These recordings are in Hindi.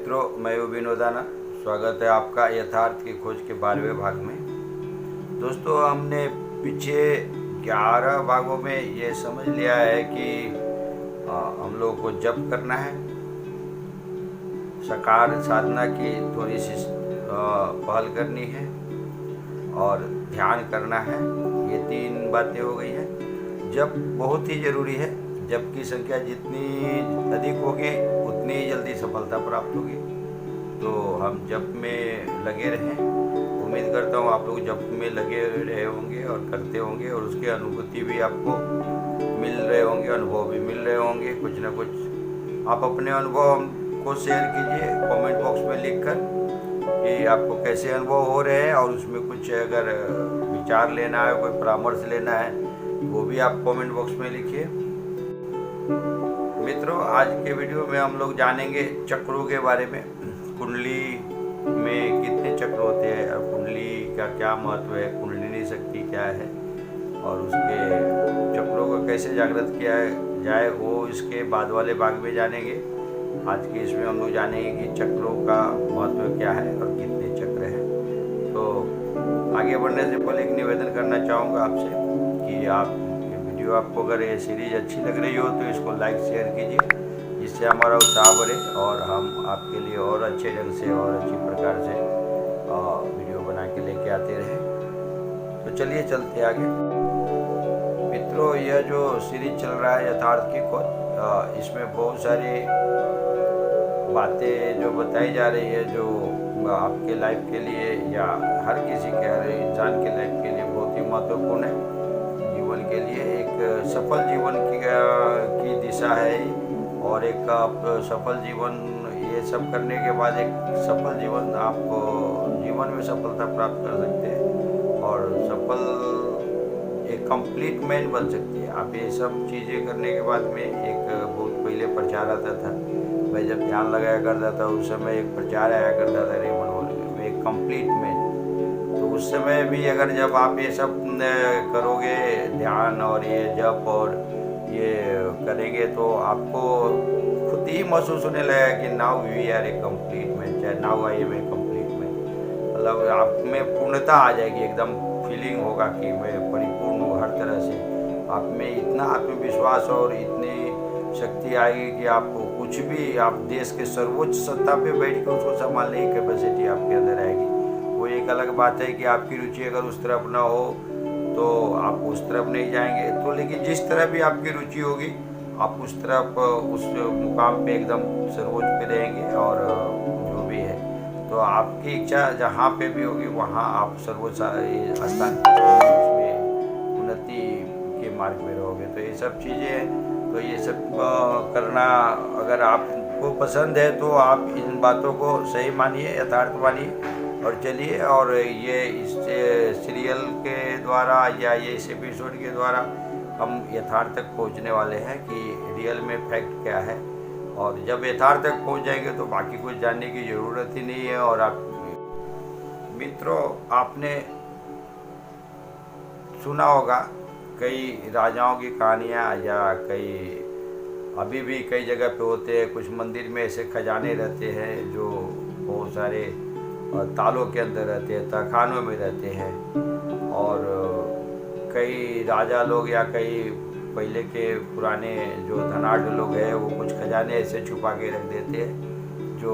मित्रों, मैं हूँ विनोदाना। स्वागत है आपका यथार्थ की खोज के 12वें भाग में। दोस्तों, हमने पीछे 11 भागों में ये समझ लिया है कि हम लोगों को जप करना है, साकार साधना की थोड़ी सी पहल करनी है और ध्यान करना है। ये 3 बातें हो गई हैं। जप बहुत ही ज़रूरी है। जप की संख्या जितनी अधिक होगी उतनी ही जल्दी सफलता प्राप्त होगी। तो हम जप में लगे रहें। उम्मीद करता हूँ आप लोग जप में लगे रहे होंगे और करते होंगे, और उसकी अनुभूति भी आपको मिल रहे होंगे, अनुभव भी मिल रहे होंगे। कुछ ना कुछ आप अपने अनुभव को शेयर कीजिए कमेंट बॉक्स में लिखकर कि आपको कैसे अनुभव हो रहे हैं, और उसमें कुछ अगर विचार लेना है, कोई परामर्श लेना है, वो भी आप कमेंट बॉक्स में लिखिए। मित्रों, आज के वीडियो में हम लोग जानेंगे चक्रों के बारे में। कुंडली में कितने चक्र होते हैं और कुंडली का क्या महत्व है, कुंडलिनी शक्ति क्या है, और उसके चक्रों को कैसे जागृत किया जाए, वो इसके बाद वाले भाग में जानेंगे। आज के इसमें हम लोग जानेंगे कि चक्रों का महत्व क्या है और कितने चक्र हैं। तो आगे बढ़ने से पहले एक निवेदन करना चाहूँगा आपसे कि आप वीडियो आपको अगर ये सीरीज़ अच्छी लग रही हो तो इसको लाइक शेयर कीजिए, जिससे हमारा उत्साह बढ़े और हम आपके लिए और अच्छे ढंग से और अच्छी प्रकार से वीडियो बना के लेके आते रहें। तो चलिए चलते आगे। मित्रों, यह जो सीरीज चल रहा है यथार्थ की खोज, इसमें बहुत सारी बातें जो बताई जा रही है, जो आपके लाइफ के लिए या हर किसी के, हर इंसान के लाइफ के लिए बहुत ही महत्वपूर्ण है। जीवन के लिए एक सफल जीवन की दिशा है, और एक आप सफल जीवन, ये सब करने के बाद एक सफल जीवन आप जीवन में सफलता प्राप्त कर सकते हैं और एक कंप्लीट मैन बन सकती है आप। ये सब चीज़ें करने के बाद में एक बहुत पहले प्रचार आता था, मैं जब ध्यान लगाया करता था उस समय एक प्रचार आया करता था रेमंड वॉल में, एक कंप्लीट मैन। तो उस समय भी अगर जब आप ये सब करोगे, ध्यान और ये जप और ये करेंगे, तो आपको खुद ही महसूस होने लगेगा कि now we are a complete man, चाहे now I am a complete man. मतलब आप में पूर्णता आ जाएगी, एकदम फीलिंग होगा कि मैं परिपूर्ण हूँ हर तरह से। आप में इतना आत्मविश्वास और इतनी शक्ति आएगी कि आप कुछ भी, आप देश के सर्वोच्च सत्ता पे बैठ के उसको संभालने की कैपेसिटी आपके अंदर आएगी। वो एक अलग बात है कि आपकी रुचि अगर उस तरफ ना हो तो आप उस तरफ नहीं जाएंगे। तो लेकिन जिस तरफ भी आपकी रुचि होगी आप उस तरफ, उस मुकाम पे एकदम सर्वोच्च पे रहेंगे। और जो भी है, तो आपकी इच्छा जहाँ पे भी होगी वहाँ आप सर्वोच्च स्थान उसमें उन्नति के मार्ग में रहोगे। तो ये सब चीज़ें हैं। तो ये सब करना अगर आपको पसंद है तो आप इन बातों को सही मानिए, यथार्थ मानिए और चलिए। और ये इस सीरियल के द्वारा या ये इस एपिसोड के द्वारा हम यथार्थ तक पहुंचने वाले हैं कि रियल में फैक्ट क्या है। और जब यथार्थ तक पहुंच जाएंगे तो बाकी कुछ जानने की ज़रूरत ही नहीं है। और आप मित्रों, आपने सुना होगा कई राजाओं की कहानियाँ, या कई अभी भी कई जगह पे होते हैं। कुछ मंदिर में ऐसे खजाने रहते हैं जो बहुत सारे तालों के अंदर रहते हैं, तहखानों में रहते हैं। और कई राजा लोग या कई पहले के पुराने जो धनाढ़ लोग हैं वो कुछ खजाने ऐसे छुपा के रख देते हैं जो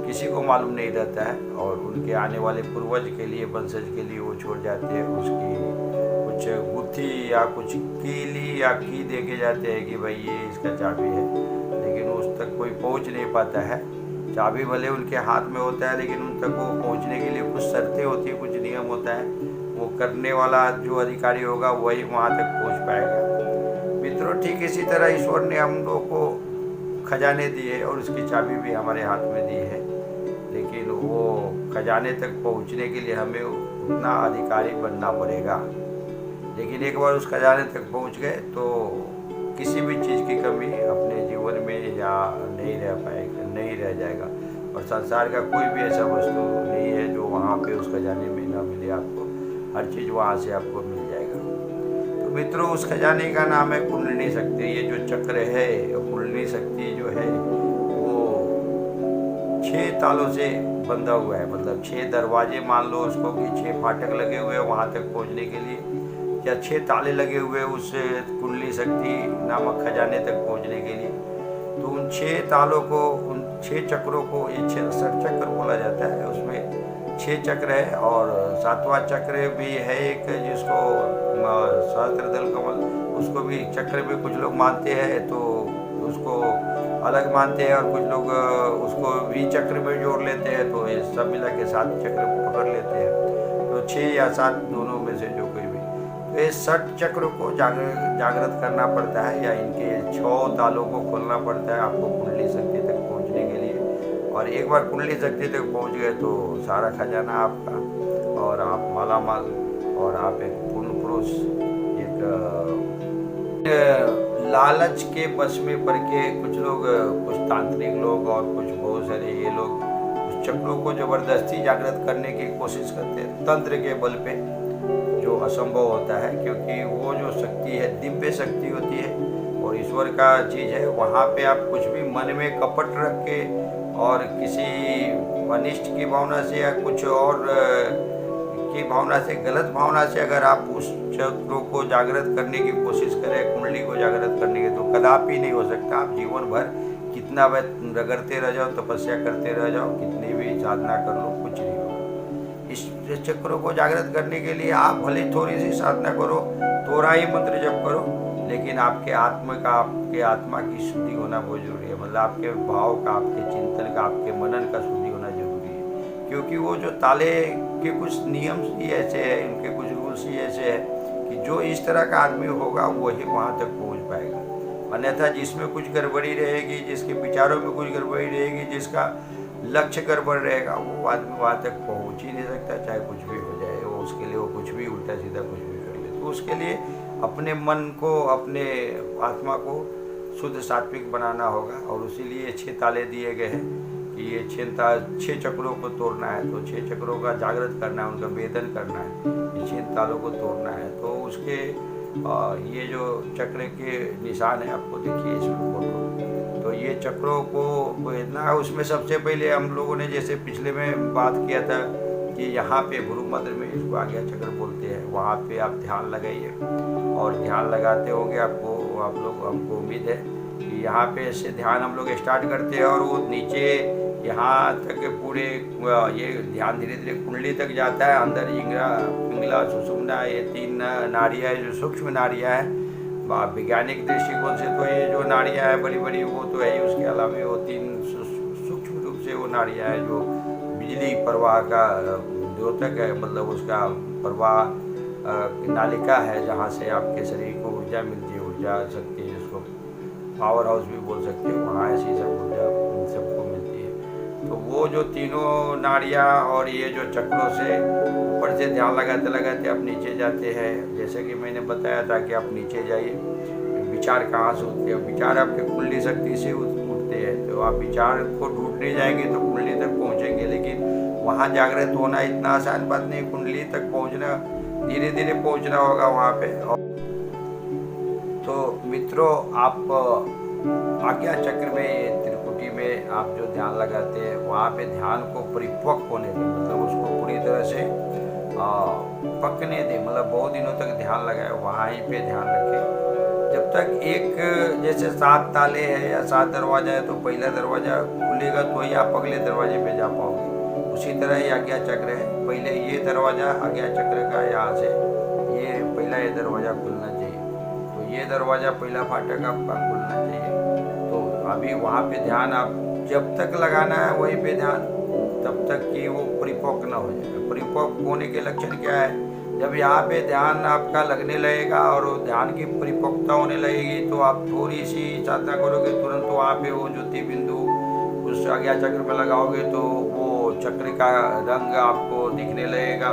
किसी को मालूम नहीं रहता है, और उनके आने वाले पूर्वज के लिए, वंशज के लिए वो छोड़ जाते हैं। उसकी कुछ गुत्थी या कुछ कीली या की दे के जाते हैं कि भाई ये इसका चाबी है, लेकिन उस तक कोई पहुंच नहीं पाता है। चाबी भले उनके हाथ में होता है, लेकिन उन तक वो पहुंचने के लिए कुछ शर्तें होती है, कुछ नियम होता है। वो करने वाला जो अधिकारी होगा वही वहाँ तक पहुँच पाएगा। मित्रों, ठीक इसी तरह ईश्वर ने हम लोगों को खजाने दिए और उसकी चाबी भी हमारे हाथ में दी है, लेकिन वो खजाने तक पहुँचने के लिए हमें उतना अधिकारी बनना पड़ेगा। लेकिन एक बार उस खजाने तक पहुँच गए तो किसी भी चीज़ की कमी अपने जीवन में या नहीं रह पाएगा, नहीं रह जाएगा। और संसार का कोई भी ऐसा वस्तु नहीं है जो वहाँ पे उस खजाने में ना मिले आपको। हर चीज़ वहाँ से आपको मिल जाएगा। तो मित्रों, उस खजाने का नाम है कुंडलिनी शक्ति। ये जो चक्र है, कुंडलिनी शक्ति जो है, 6 तालों से बंधा हुआ है, मतलब 6 दरवाजे मान लो उसको कि 6 फाटक लगे हुए हैं वहाँ तक पहुँचने के लिए, या 6 ताले लगे हुए उस कुंडली शक्ति नामक खजाने तक पहुँचने के लिए। तो उन 6 तालों को, उन 6 चक्रों को, ये 6 षटचक्र बोला जाता है, उसमें 6 चक्र है। और 7वां चक्र भी है एक, जिसको सहस्त्रदल कमल, उसको भी चक्र भी कुछ लोग मानते हैं, तो उसको अलग मानते हैं, और कुछ लोग उसको भी चक्र में जोड़ लेते हैं, तो ये सब मिला के 7 चक्र पकड़ लेते हैं। तो 6 या 7 दोनों में से जो कोई भी, तो ये 6 चक्रों को जागृत करना पड़ता है, या इनके 6 तालों को खोलना पड़ता है आपको कुंडली शक्ति तक पहुंचने के लिए। और एक बार कुंडली शक्ति तक पहुंच गए तो सारा खजाना आपका, और आप मालामाल, और आप एक पूर्ण पुरुष। एक लालच के बस में पड़ के कुछ लोग, कुछ तांत्रिक लोग और कुछ बहुत सारे ये लोग उस चक्रों को जबरदस्ती जागृत करने की कोशिश करते हैं तंत्र के बल पे, जो असंभव होता है, क्योंकि वो जो शक्ति है दिव्य शक्ति होती है और ईश्वर का चीज़ है। वहाँ पे आप कुछ भी मन में कपट रख के और किसी अनिष्ट की भावना से या कुछ और की भावना से, गलत भावना से अगर आप उस चक्रों को जागृत करने की कोशिश करें, कुंडली को जागृत करने की, तो कदापि नहीं हो सकता। आप जीवन भर कितना रगड़ते रह जाओ, तपस्या करते रह जाओ, कितनी भी साधना कर लो, कुछ नहीं होगा। इस चक्रों को जागृत करने के लिए आप भले थोड़ी सी साधना करो, थोड़ा ही मंत्र जप करो, लेकिन आपके आत्मा की शुद्धि होना बहुत जरूरी है। मतलब आपके भाव का, आपके चिंतन का, आपके मनन का शुद्धि होना जरूरी है। क्योंकि वो जो ताले के कुछ नियम ही ऐसे हैं, इनके कुछ रूल्स ही ऐसे हैं कि जो इस तरह का आदमी होगा वही वहाँ तक पहुँच पाएगा। अन्यथा जिसमें कुछ गड़बड़ी रहेगी, जिसके विचारों में कुछ गड़बड़ी रहेगी, जिसका लक्ष्य गड़बड़ रहेगा, वो आदमी वहाँ तक पहुँच ही नहीं सकता, चाहे कुछ भी हो जाए। वो उसके लिए वो कुछ भी उल्टा सीधा कुछ भी कर ले। तो उसके लिए अपने मन को, अपने आत्मा को शुद्ध सात्विक बनाना होगा, और इसीलिए 6 ताले दिए गए हैं कि ये 6 चक्रों को तोड़ना है। तो 6 चक्रों का जागृत करना है, उनका वेदन करना है, ये 6 तालों को तोड़ना है। तो उसके ये जो चक्र के निशान है, आपको देखिए इसमें फोटो, तो ये चक्रों को वेदना है। उसमें सबसे पहले हम लोगों ने जैसे पिछले में बात किया था कि यहाँ पे गुरु मंत्र में इसको आज्ञा चक्र बोलते हैं, वहाँ पे आप ध्यान लगाइए, और ध्यान लगाते होंगे आप लोग, हमको उम्मीद है कि यहाँ पे से ध्यान हम लोग स्टार्ट करते हैं, और वो नीचे यहाँ तक पूरे ये ध्यान धीरे धीरे कुंडली तक जाता है। अंदर पिंगला, सुषुम्ना, ये 3 नाड़ियाँ जो सूक्ष्म नाड़ियाँ हैं, वैज्ञानिक दृष्टिकोण से तो ये जो नाड़ियाँ हैं बड़ी बड़ी वो तो है ही, उसके अलावा वो 3 सूक्ष्म रूप से वो नाड़ियाँ हैं जो बिजली प्रवाह का द्योतक है, मतलब उसका प्रवाह नालिका है, जहाँ से आपके शरीर को ऊर्जा मिलती है, ऊर्जा शक्ति, जिसको पावर हाउस भी बोल सकते हैं, वहाँ ऐसी सब ऊर्जा सबको मिलती है। तो वो जो तीनों नाड़ियाँ और ये जो चक्रों से ऊपर से ध्यान लगाते लगाते आप नीचे जाते हैं, जैसे कि मैंने बताया था कि आप नीचे जाइए, विचार कहाँ से उठते हैं, विचार आपके कुंडली शक्ति से उठते हैं। तो आप विचार को ढूंढने जाएंगे तो कुंडली तक पहुँचेंगे, लेकिन वहाँ जागृत होना इतना आसान बात नहीं। कुंडली तक पहुँचना धीरे धीरे पहुँचना होगा वहाँ पे। तो मित्रों, आप आज्ञा चक्र में, त्रिकुटी में आप जो ध्यान लगाते हैं, वहाँ पे ध्यान को परिपक्व होने दें, मतलब उसको पूरी तरह से पकने दें, मतलब बहुत दिनों तक ध्यान लगाए, वहाँ ही पे ध्यान रखें। जब तक एक, जैसे 7 ताले हैं या 7 दरवाजा है, तो पहला दरवाजा खुलेगा तो ही आप अगले दरवाजे पे जा पाओगे। उसी तरह ही आज्ञा चक्र है, पहले ये दरवाजा आज्ञा चक्र का, यहाँ से ये पहला ये दरवाजा खुलना चाहिए, तो ये दरवाजा पहला फाटक आपका खुलना चाहिए। तो अभी वहाँ पे ध्यान आप जब तक लगाना है वहीं पे ध्यान, तब तक कि वो परिपक्व ना हो जाए। परिपक्व होने के लक्षण क्या है? जब यहाँ पे ध्यान आपका लगने लगेगा और ध्यान की परिपक्वता होने लगेगी, तो आप थोड़ी सी साधना करोगे, तुरंत वहाँ पे वो ज्योति बिंदु उस आज्ञा चक्र में लगाओगे तो वो चक्र का रंग आपको दिखने लगेगा।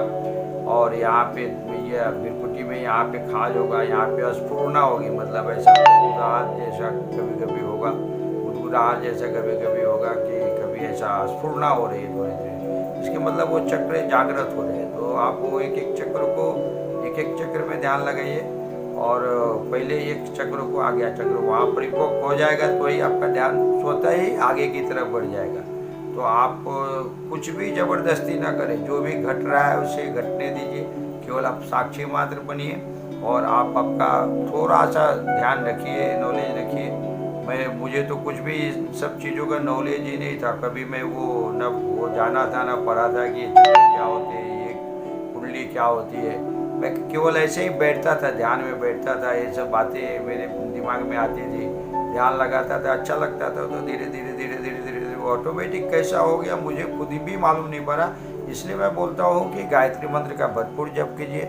और यहाँ पे ये त्रिकुटी में यहाँ पे खाज होगा, यहाँ पे स्फुरना होगी, मतलब ऐसा गुदगुदाहट जैसा कभी कभी होगा, गुदगुदाहट जैसा कभी कभी होगा कि कभी ऐसा स्फुरना हो रही है थोड़ी देर, इसके मतलब वो चक्र जागृत हो रहे हैं। तो आप वो एक एक चक्र में ध्यान लगाइए, और पहले एक चक्र को आज्ञा चक्र वहाँ परिपक्व हो जाएगा तो ही आपका ध्यान स्वतः ही आगे की तरफ बढ़ जाएगा। तो आप कुछ भी ज़बरदस्ती ना करें, जो भी घट रहा है उसे घटने दीजिए, केवल आप साक्षी मात्र बनिए और आप आपका थोड़ा सा ध्यान रखिए, नॉलेज रखिए। मुझे तो कुछ भी इन सब चीज़ों का नॉलेज ही नहीं था, कभी मैं न वो जाना था न पढ़ा था कि ये चक्र क्या होते हैं, ये कुंडली क्या होती है। मैं केवल ऐसे ही बैठता था, ध्यान में बैठता था, ये सब बातें मेरे दिमाग में आती थी, ध्यान लगाता था, अच्छा लगता था। तो धीरे धीरे धीरे धीरे धीरे धीरे वो ऑटोमेटिक कैसा हो गया मुझे खुद ही भी मालूम नहीं पड़ा। इसलिए मैं बोलता हूँ कि गायत्री मंत्र का भरपूर जप कीजिए,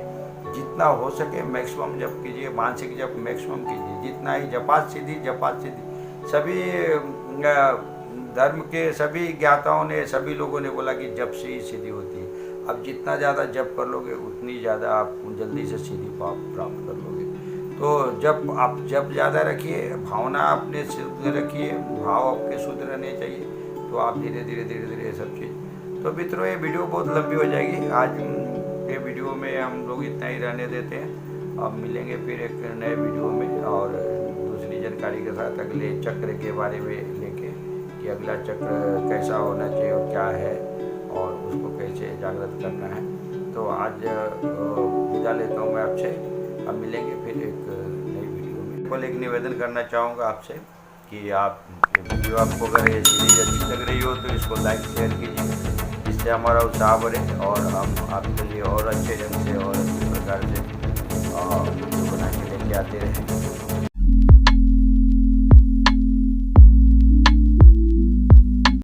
जितना हो सके मैक्सिमम जप कीजिए, मानसिक जप मैक्सिमम कीजिए, जितना ही जपात सिद्धि सभी धर्म के सभी ज्ञाताओं ने, सभी लोगों ने बोला कि जप से ही सिद्धि होती है। अब जितना ज़्यादा जप कर लोगे उतनी ज़्यादा आप जल्दी से सिद्धि प्राप्त कर लोगे। तो आप जप ज़्यादा रखिए, भावना अपने शुद्ध रखिए, भाव आपके शुद्ध रहने चाहिए, तो आप धीरे धीरे ये सब चीज़। तो मित्रों, ये वीडियो बहुत लंबी हो जाएगी, आज ये वीडियो में हम लोग इतना ही रहने देते हैं। अब मिलेंगे फिर एक नए वीडियो में और दूसरी जानकारी के साथ अगले चक्र के बारे में लेके, कि अगला चक्र कैसा होना चाहिए और क्या है और उसको कैसे जागृत करना है। तो आज विदा लेता हूँ मैं आपसे, अब मिलेंगे फिर एक नई वीडियो में। केवल एक निवेदन करना चाहूँगा आपसे कि आप वीडियो आपको अगर ये सीरीज अच्छी लग रही हो तो इसको लाइक शेयर कीजिए, जिससे हमारा उत्साह बढ़े और हम आपके लिए और अच्छे ढंग से और अच्छे प्रकार से वीडियो बना के लेके आते रहें।